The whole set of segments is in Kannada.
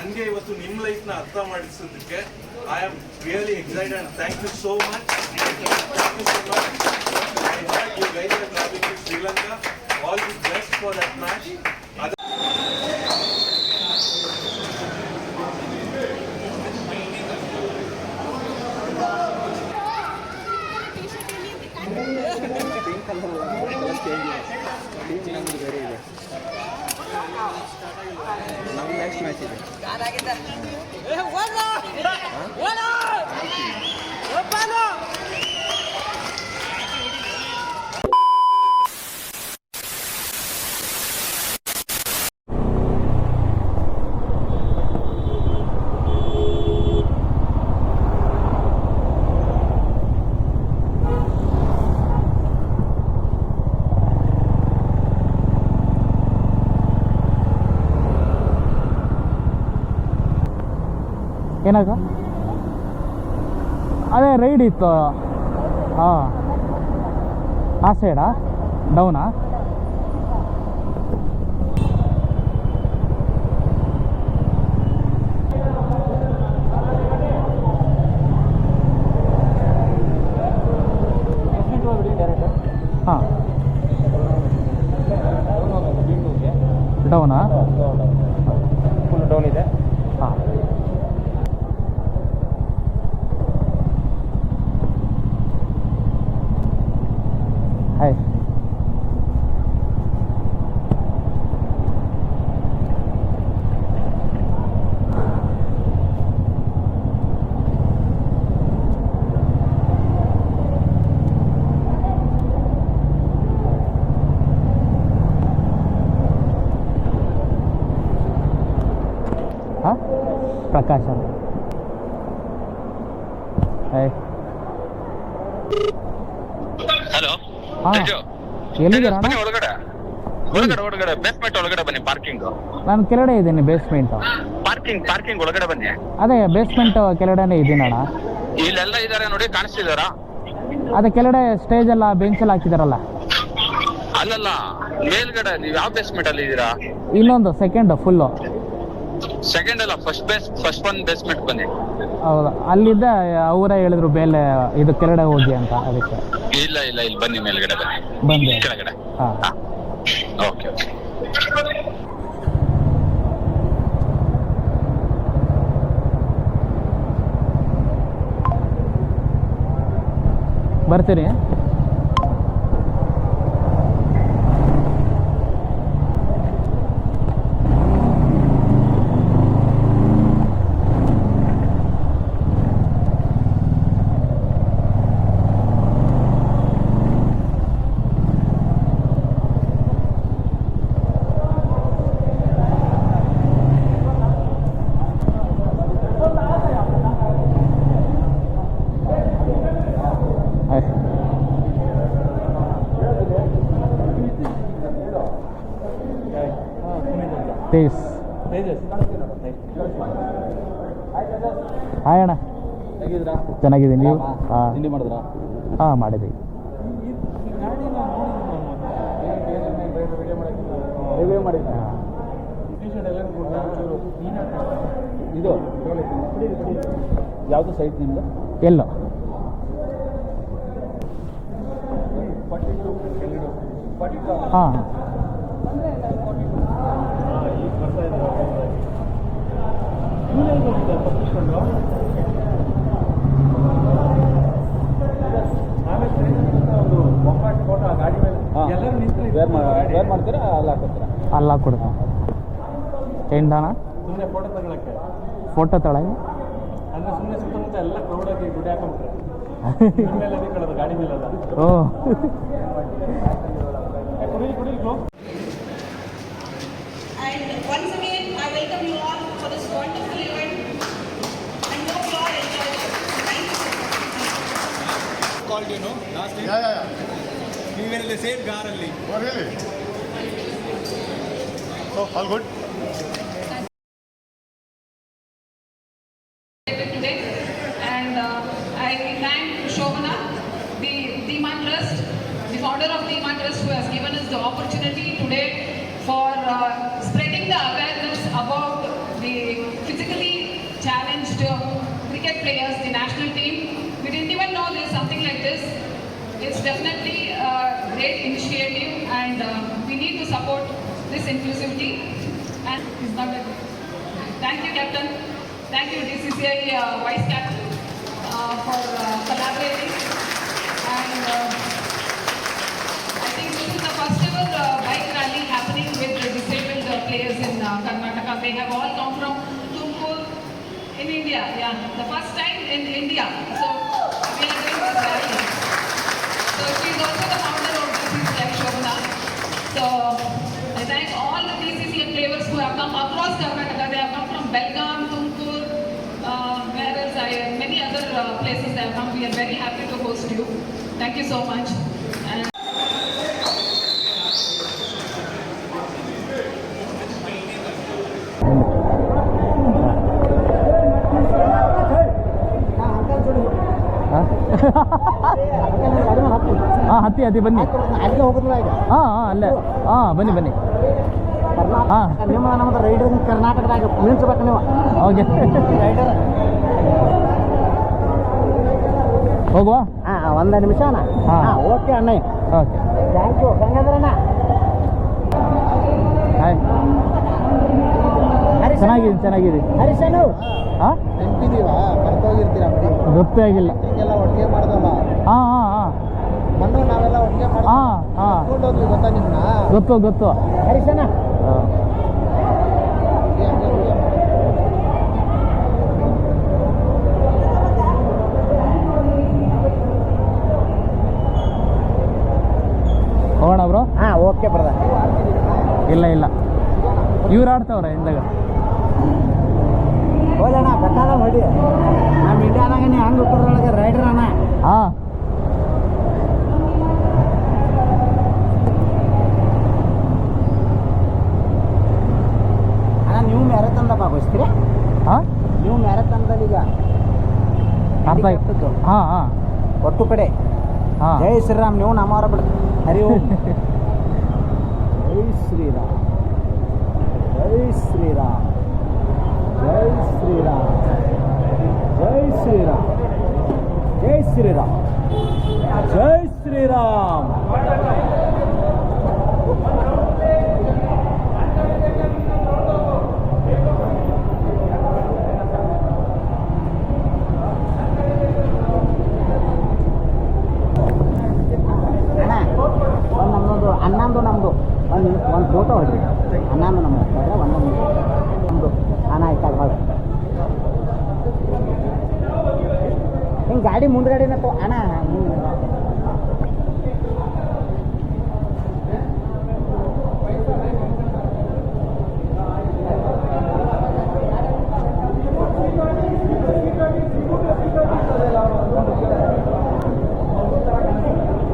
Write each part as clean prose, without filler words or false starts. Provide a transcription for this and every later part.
ನನಗೆ ಇವತ್ತು ನಿಮ್ಮ ಲೈಫ್ನ ಅರ್ಥ ಮಾಡಿಸೋದಕ್ಕೆ I am really excited and thank you so much. Thank you so much. I had you guys are travelling to Sri Lanka. All the best for that match. ನಮ್ಮ ನೆಕ್ಸ್ಟ್ ಮ್ಯಾಚ್ ಇದೆ. ಏನಾಗ ಅದೇ ರೈಡ್ ಇತ್ತು. ಹಾಂ, ಆ ಸೈಡಾ ಡೌನಾ? ಹಾಂ, ಡೌನಾ? ಫುಲ್ ಡೌನ್ ಇದೆ. ಹಾಂ, ಹಾಯ್. ಹಾಂ, ಪ್ರಕಾಶ್ ಅಂತ. ಹಾಯ್. ಹಲೋ, ಹಾಂ, ಎಲ್ಲಿದ್ದೀರಾ? ಬನ್ನಿ ಒಳಗಡೆ. ಒಳಗಡೆ ಬೇಸ್ಮೆಂಟ್ ಒಳಗಡೆ ಬನ್ನಿ. ಪಾರ್ಕಿಂಗ್ ನಾನು ಕೆಳಗಡೆ ಇದ್ದೀನಿ. ಬೇಸ್ಮೆಂಟು ಪಾರ್ಕಿಂಗ್ ಒಳಗಡೆ ಬನ್ನಿ. ಅದೇ ಬೇಸ್ಮೆಂಟ್ ಕೆಳಗಡೆನೇ ಇದ್ದೀನಣ್ಣ. ಇಲ್ಲೆಲ್ಲ ಇದಾರೆ ನೋಡಿ, ಕಾಣಿಸ್ತಿದಾರಾ? ಅದೇ ಕೆಳಗಡೆ ಸ್ಟೇಜ್ ಎಲ್ಲ ಬೆಂಚ್ ಎಲ್ಲ ಹಾಕಿದಾರಲ್ಲ. ಅಲ್ಲಲ್ಲ, ಮೇಲ್ಗಡೆ. ನೀವು ಯಾವ ಬೇಸ್ಮೆಂಟ್ ಅಲ್ಲಿ ಇದ್ದೀರಾ? ಇನ್ನೊಂದು ಸೆಕೆಂಡ್ ಫುಲ್ಲು. ಸೆಕೆಂಡ್ ಅಲ್ಲ, ಫಸ್ಟ್ ಒನ್ ಬೇಸ್ಮೆಂಟ್ ಬನ್ನಿ. ಹೌದಾ, ಅಲ್ಲಿದ್ದ ಅವರೇ ಹೇಳಿದ್ರು ಮೇಲೆ ಇದು ಕೆಳಗಡೆ ಹೋಗಿ ಅಂತ. ಅದಕ್ಕೆ ಇಲ್ಲ ಇಲ್ಲಿ ಬನ್ನಿ, ಮೇಲ್ಗಡೆ ಬನ್ನಿ. ಬಂದೆ. ಕೆಳಗಡೆ. ಹಾಂ, ಓಕೆ. ಬರ್ತೀನಿ. ತೇಜಸ್. ಹಾಯ್ ಅಣ್ಣ, ಚೆನ್ನಾಗಿದ್ದೀನಿ. ನೀವು? ಹಾಂ, ತಿಂಡಿ ಮಾಡಿದ್ರಾ? ಹಾಂ, ಮಾಡಿದ್ದೀವಿ. ರಿವ್ಯೂ ಮಾಡಿದ್ರಾ? ಇದು ಯಾವುದು ಸೈಟ್ ನಿಮ್ಮದು? ಎಲ್ಲೋ ಹಾಂ, ವೇರ್ ಮಾಡ್ತೀರಾ? ಅಲ್ಲ ಹಾಕೋತೀರಾ? ಅಲ್ಲ ಕೊಡ್ತಾ ಎಂಡಣ ಸುಮ್ಮನೆ ಫೋಟೋ ತಗೊಳಕ್ಕೆ. ಫೋಟೋ ತೊಳಗೆ ಅಂದ್ರೆ ಸುಮ್ಮನೆ ಸುತ್ತಮುತ್ತ ಎಲ್ಲ ಕ್ರೌಡ್ ಆಗಿ ಗುಡಿ ಹಾಕೊಂಡ್ರೆ ಮೇಲೆ ಅದೇ ಕಳೋದು ಗಾಡಿ ಮೇಲೆಲ್ಲ. ಓ, And once again, I welcome you all for this wonderful event. And hope you all enjoy it. Thank you. Called you know last time. Yeah. We were in the same car only. Oh, really? So, all good? Today, and I thank Shobana, the Dhiman Trust, the founder of Dhiman Trust, who has given us the opportunity today for spreading the awareness about the physical managed cricket players, the national team. We didn't even know there's something like this. It's definitely a great initiative, and we need to support this inclusivity. And it's not a thank you, Captain. Thank you, DCCI Vice Captain, for collaborating. And I think this is the first ever bike rally happening with the disabled players in Karnataka. They have all come from Tumkur in India. Yeah, the first time in India. So we are doing this rally. So she is also the founder of DCCI Shobana. So I thank all the DCCI players who have come across Karnataka. They have come from Belgaum, Tumkur, where else many other places they have come. We are very happy to host you. Thank you so much. And ಹಾಂ ಹತ್ತಿ ಬನ್ನಿ ಅಲ್ಲಿಗೆ ಹೋಗೋದಿಲ್ಲ ಈಗ ಹಾಂ ಅಲ್ಲೇ ಹಾಂ ಬನ್ನಿ ಹಾಂ ನಿಮ್ಮ ನಮ್ಮದು ರೈಡರ್ ಕರ್ನಾಟಕದಾಗ ನಿಲ್ಸ್ಬೇಕು ನೀವು ಓಕೆ ರೈಡರ್ ಹೋಗುವ ಹಾಂ ಒಂದು ನಿಮಿಷ ಅಣ್ಣ ಹಾಂ. ಹಾಂ ಓಕೆ ಅಣ್ಣ ಓಕೆ ಥ್ಯಾಂಕ್ ಯು ಹೆಂಗಂದ್ರಣ್ಣ ಹಾಯ್ ಚೆನ್ನಾಗಿದೆ ಹರೀಶನು ಹಾಂ ನೆನಪಿದೀವ ಮರ್ತೋಗಿರ್ತೀರ ಬಿಡಿ ಗೊತ್ತೇ ಆಗಿಲ್ಲ ಹೀಗೆಲ್ಲ ಒಟ್ಟಿಗೆ ಮಾಡ್ದಲ್ಲ ಹಾಂ ಮೊನ್ನೆ ನಾವೆಲ್ಲ ಒಟ್ಟಿಗೆ ಹಾಂ ಹೋದ್ವಿ ಗೊತ್ತಾ ನಿಮ್ಮನ್ನ ಗೊತ್ತು ಹರೀಶನ ಹೋಗೋಣ ಬ್ರೋ ಹಾಂ ಓಕೆ ಬ್ರದರ್ ಇಲ್ಲ ಇವ್ರು ಆಡ್ತಾವ್ರೆ ಹಿಂದಾಗ ಹೋಗೋಣ ಬೇಕಾದ ಹೊಡಿ ನಮ್ಮ ಇಂಡಿಯಾದಾಗ ನೀವು ಹಂಗೆ ಉತ್ತರದೊಳಗೆ ರೈಡರ್ ಅಣ್ಣ ಹಾಂ ಅಣ್ಣ ನೀವು ಮ್ಯಾರಥಾನ್ದಾಗ ಭಾಗವಹಿಸ್ತೀರಾ ಹಾಂ ನೀವು ಮ್ಯಾರಥಾನ್ದಲ್ಲಿ ಈಗ ಅರ್ಥ ಆಯ್ತು ಹಾಂ ಒಟ್ಟು ಕಡೆ ಹಾಂ ಜೈ ಶ್ರೀರಾಮ್ ನೀವು ನಮ್ಮವರ ಬಿಡ ಹರಿ ಓಂ ಜೈ ಶ್ರೀರಾಮ್ ಜೈ ಶ್ರೀರಾಮ್ ಜೈ ಶ್ರೀರಾಮ್ ಜೈ ಶ್ರೀರಾಮ್ ಜೈ ಶ್ರೀರಾಮ್ ಜೈ ಶ್ರೀರಾಮ್ ಅಣ್ಣಂದು ನಮ್ಮದು ಒಂದು ಫೋಟೋ ಹೊಡ್ರಿ ಅಣ್ಣಂದು ನಮ್ಮದು ಒಂದೊಂದು ನಮ್ಮದು ಅಣ್ಣ ಆಯ್ತಾಗ ಮಾಡಿ ಹಿಂಗೆ ಗಾಡಿ ಮುಂದ್ಗಡೆನ ಅಣ್ಣ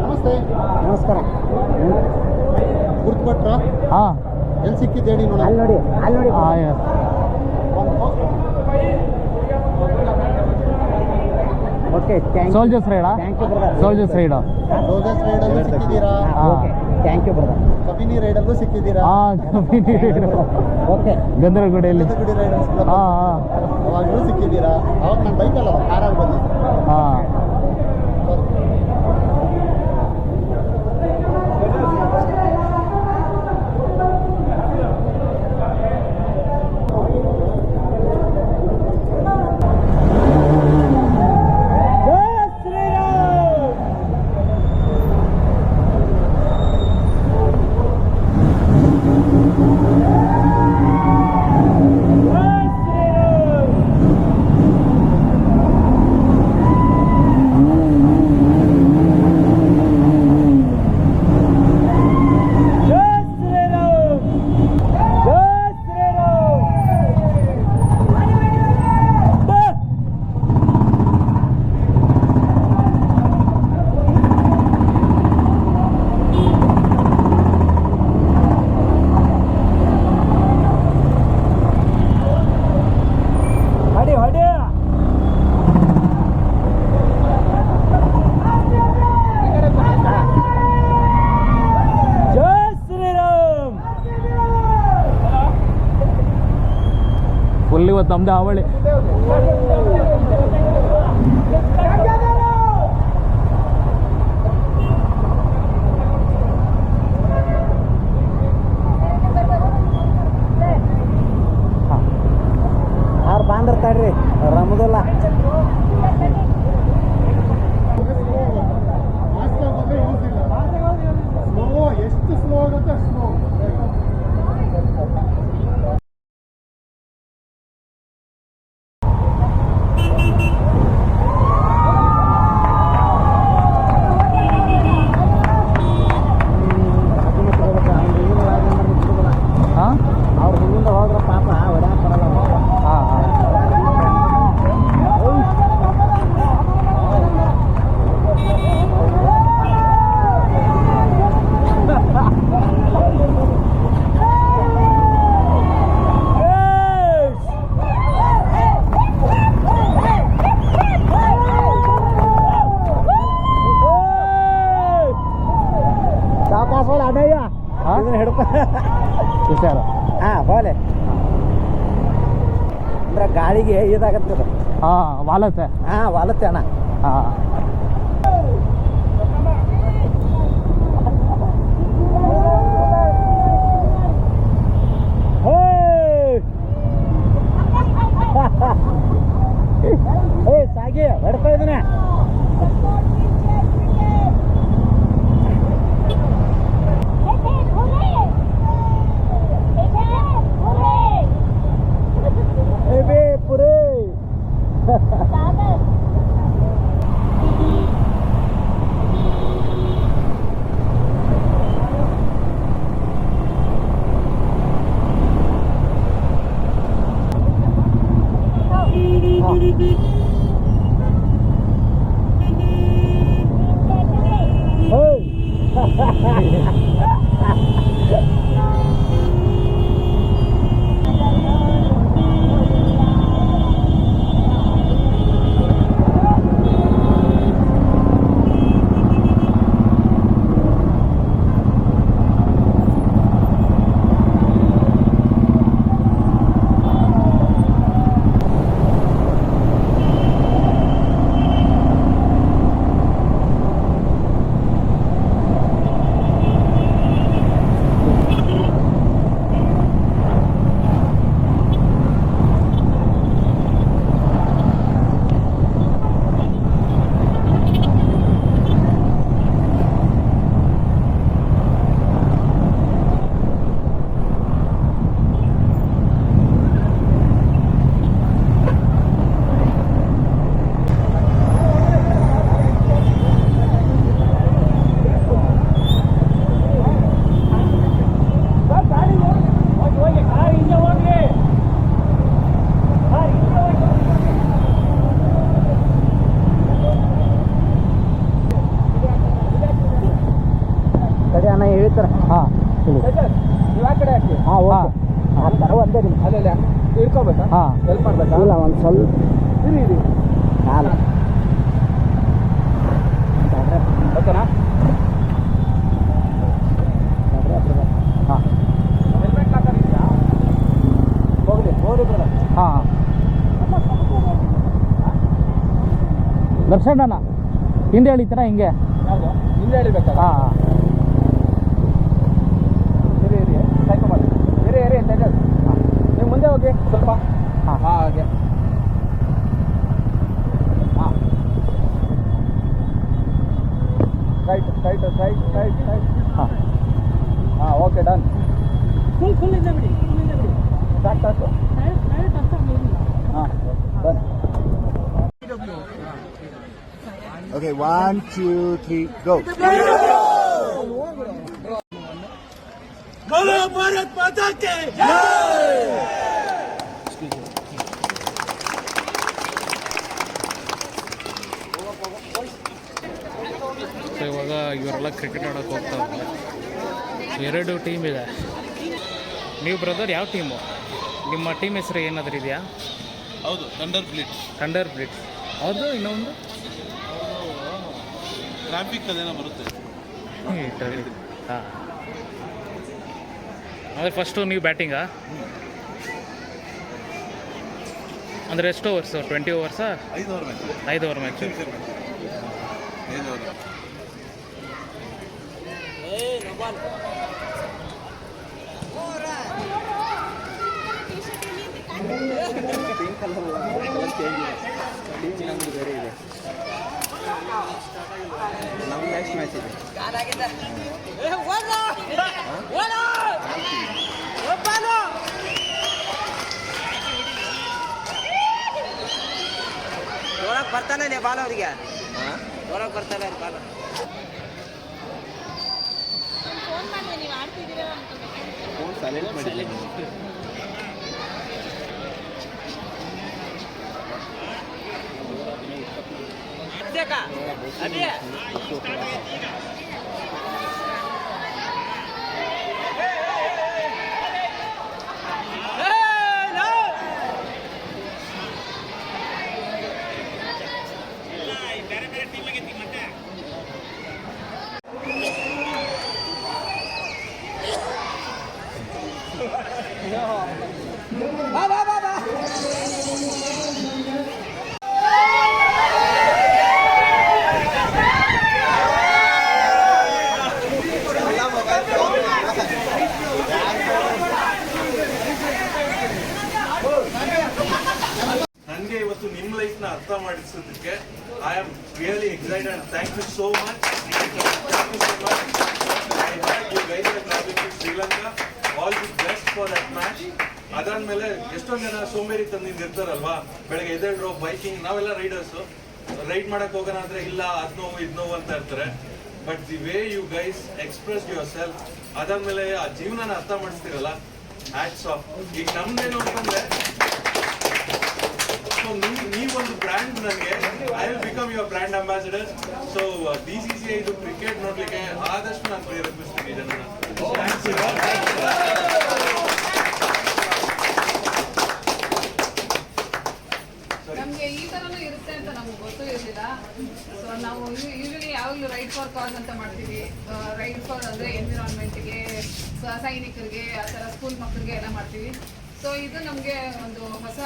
ನಮಸ್ತೆ ನಮಸ್ಕಾರ ಗುರ್ತ್ಬಿಟ್ರ ಹಾಂ ಎಲ್ಲಿ ಸಿಕ್ಕಿದ್ದೆ ಹೇಳಿ ನೋಡಿ ಅಲ್ಲಿ ನೋಡಿ ಹಾಂ ಓಕೆ ಸೋಲ್ಜರ್ಸ್ ರೈಡಾ thank you brother soldiers ride soldiers ರೈಡಲ್ಲೂ ಸಿಕ್ಕಿದ್ದೀರಾ okay thank you brother Kabini ರೈಡಲ್ಲೂ ಸಿಕ್ಕಿದ್ದೀರಾ ಹಾಂ ಕಬಿನಿ ರೈಡು ಓಕೆ ಗಂಧರಗುಡಿಯಲ್ಲಿ ಗುಡಿ ರೈಡರ್ಸ್ ಹಾಂ ಅವಾಗಲೂ ಸಿಕ್ಕಿದ್ದೀರಾ ಅವಾಗ ನಾನು ಬೈಕಲ್ಲ ಕಾರಾಗಿ ಬಂದಿದ್ದೆ ಹಾಂ ನಮ್ದು ಅವಳಿ. ಅವ್ರು ಬಾಂದಿರ್ತಾಡ್ರಿ ರಮದಲ್ಲ. ಎಷ್ಟು ಸ್ಲೋ ಆಗುತ್ತೆ ಸ್ಲೋ. ಹಾಂ ಅವ್ರ ಹಿಂದಿಂದ ಹೋದ್ರೆ ಪಾಪ ಹೊಡ್ಯಾಕ್ ಬರಲ್ಲ. ಹಾಂ ಹಾಂ ಸಾವಕಾಶ ಹೋಲ ಅಡಯ್ಯ ಇದನ್ನ ಹಿಡ್ಕೊ. ಹುಷಾರು. ಹಾಂ ಹೋಲೆ ಅಂದ್ರೆ ಗಾಳಿಗೆ ಇದಾಗತ್ತದ. ಹಾಂ ವಾಲತ್ತೆ. ಹಾಂ ವಾಲತ್ತೆ ಅಣ್ಣ. ಹಾಂ ಏ ಸಾಗಿ ಹೊಡ್ಕೊ ಇದನ್ನ. ಏ ಬೇ ಪುರೇ ಸರಿ ಅಣ್ಣ ಹೇಳ್ತಾರೆ. ಹಾಂ ಹೇಳಿ. ನೀವು ಆ ಕಡೆ ಹಾಕಿ. ಹಾಂ ಹಾಂ ಓಕೆ. ಆ ಥರ ಒಂದೇ ನಿಮಿಷ. ಅಲ್ಲಲ್ಲ ಇಳ್ಕೊಬೇಕಾ? ಹಾಂ ಹೆಲ್ಪ್ ಮಾಡ್ಬೇಕಾ? ಇಲ್ಲ ಒಂದು ಸ್ವಲ್ಪ ಇರಿ ಇರಿ. ಕಾಲು ಓಕೆನಾ? ಹಾಂ ಹೆಲ್ಮೆಟ್ ಹಾಕಿದ್ಯಾ? ಹೋಗ್ಲಿ ಹೋಗ್ಲಿ ಬ್ರದರ್. ಹಾಂ ದರ್ಶನ್ ಅಣ್ಣ ಹಿಂದೆ ಎಳಿತೀರಾ ಹಿಂಗೆ? ಯಾವುದು ಹಿಂದೆ ಎಳಿಬೇಕಲ್ಲ? ಹಾಂ ಹಾಂ ಇರಿ ಇರಿ ಸೈಕಲ್ ಮಾಡಿ. ಇರಿ ಇರಿ ಸೈಕಲ್. ನೀವು ಮುಂದೆ ಹೋಗಿ ಸ್ವಲ್ಪ. ಹಾಂ ಹಾಂ ಹಾಗೆ. ಹಾಂ right right right right right. ಹಾಂ ಹಾಂ ಓಕೆ ಡನ್. ಫುಲ್ ಇದೆ ಬಿಡಿ, ಫುಲ್ ಇದೆ ಬಿಡಿ. ಸಾಕು ಸಾಕು. ಡೈರೆಕ್ಟ್ ಅರ್ಥ ಆಗಿಲ್ಲ. ಹಾಂ ಡನ್. ಓಕೆ 1 2 3 ಗೋ. बोलो भारत माता के ಸೊ ಇವಾಗ ಇವರೆಲ್ಲ ಕ್ರಿಕೆಟ್ ಆಡೋಕೆ ಹೋಗ್ತಾರೆ. 2 ಟೀಮ್ ಇದೆ. ನೀವು ಬ್ರದರ್ ಯಾವ ಟೀಮು? ನಿಮ್ಮ ಟೀಮ್ ಹೆಸರು ಏನಾದರೂ ಇದೆಯಾ? ಹೌದು ಥಂಡರ್ ಬ್ಲಿಟ್ಸ್. Thunder blitz. ಅವ್ರದ್ದು ಇನ್ನೊಂದು ಟ್ರಾಫಿಕ್ ಅದೇನೋ ಬರುತ್ತೆ. ಹಾಂ ಅಂದರೆ ಫಸ್ಟು ನೀವು ಬ್ಯಾಟಿಂಗಾ? ಅಂದರೆ ಎಷ್ಟು overs 20 ಓವರ್ಸಾ? 5 over match. 5 over match. 5 over. Pink colour change ಇದೆ. ಟೀಮ್ ನಮ್ಮದು ಬೇರೆ ಇದೆ. ನಮ್ಮ ನೆಕ್ಸ್ಟ್ ಮ್ಯಾಚ್ ಇದೆ. ನೋಡಕ್ ಬರ್ತಾನೆ ಬಾಲ್ ಅವ್ರಿಗೆ. ನೋಡಕ್ ಬರ್ತಾನೆ ಬಾಲ್. ಫೋನ್ ಸೈಲೆಂಟ್ ಮಾಡಿದ್ದೀನಿ. ನನಗೆ ಇವತ್ತು ನಿಮ್ಮ ಲೈಫ್ನ ಅರ್ಥ ಮಾಡಿಸೋದಕ್ಕೆ I am really excited and thank you so much. I had you guys are travelling to Sri Lanka. All the best for that match. ಅದಾದ್ಮೇಲೆ ಎಷ್ಟೊಂದು ಜನ ಸೋಂಬೇರಿ ತಂದಿಂದ ಇರ್ತಾರಲ್ವಾ, ಬೆಳಗ್ಗೆ ಎದ್ದೇಳ್ರೋ ಬೈಕಿಂಗ್, ನಾವೆಲ್ಲ ರೈಡರ್ಸು, ರೈಡ್ ಮಾಡಕ್ ಹೋಗೋಣ ಅಂದ್ರೆ ಇಲ್ಲ ಅದ್ ನೋವು ಇದ್ ನೋವು ಅಂತ ಇರ್ತಾರೆ. But the way you guys express yourself, ಅದಾದ್ಮೇಲೆ ಆ ಜೀವನನ ಅರ್ಥ ಮಾಡಿಸ್ತೀರಲ್ಲ, ಹ್ಯಾಟ್ಸ್ ಆಫ್. ಈಗ ನಮ್ದೇನು ಅಂತಂದ್ರೆ ನೀವೊಂದು ಬ್ರ್ಯಾಂಡ್, ನನಗೆ I will become your brand ambassador. So BCCI ಇದು ಕ್ರಿಕೆಟ್ ನೋಡ್ಲಿಕ್ಕೆ ಆದಷ್ಟು ನಾನು ಪ್ರೇರೇಪಿಸ್ತೀನಿ ಜನನ. ನಮಗೆ ಈ ಥರನೂ ಇರುತ್ತೆ ಅಂತ ನಮ್ಗೆ ಗೊತ್ತೂ ಇರಲಿಲ್ಲ. ಸೊ ನಾವು ಯೂಶಲಿ ಯಾವಾಗಲೂ ರೈಡ್ ಫಾರ್ ಕಾಸ್ ಅಂತ ಮಾಡ್ತೀವಿ. ರೈಡ್ ಫಾರ್ ಅಂದರೆ ಎನ್ವಿರಾನ್ಮೆಂಟ್ಗೆ, ಸೈನಿಕರಿಗೆ, ಆ ಥರ ಸ್ಕೂಲ್ ಮಕ್ಕಳಿಗೆ ಎಲ್ಲ ಮಾಡ್ತೀವಿ. ಸೊ ಇದು ನಮಗೆ ಒಂದು ಹೊಸ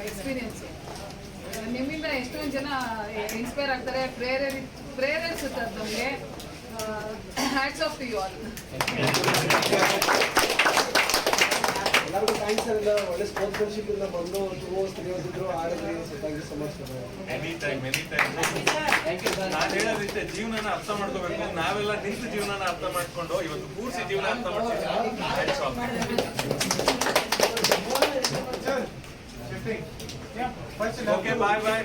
ಎಕ್ಸ್ಪೀರಿಯನ್ಸು. ನಿಮ್ಮಿಂದ ಎಷ್ಟೊಂದು ಜನ ಇನ್ಸ್ಪೈರ್ ಆಗ್ತಾರೆ, ಪ್ರೇರೇಪಿಸುತ್ತೆ ನಮಗೆ. Hats off to you all. ಎಲ್ಲರಿಗೂ ಥ್ಯಾಂಕ್ಸ್ ಸರ್. ಒಳ್ಳೆ ಸ್ಪಾನ್ಸರ್ಶಿಪ್ ಇಂದ ಬಂದು 2 hours 3 hours ಇದ್ರು ಆಡಿದ್ರಿ. Thank you so much sir. Any time ನಾನು ಹೇಳೋದಿಷ್ಟೇ, ಜೀವನನ ಅರ್ಥ ಮಾಡ್ಕೋಬೇಕು. ನಾವೆಲ್ಲ ನಿಂತು ಜೀವನನ ಅರ್ಥ ಮಾಡ್ಕೊಂಡು ಇವತ್ತು ಪೂರ್ತಿ ಜೀವನ ಅರ್ಥ ಮಾಡ್ತೀವಿ. ಓಕೆ, ಬಾಯ್ ಬಾಯ್.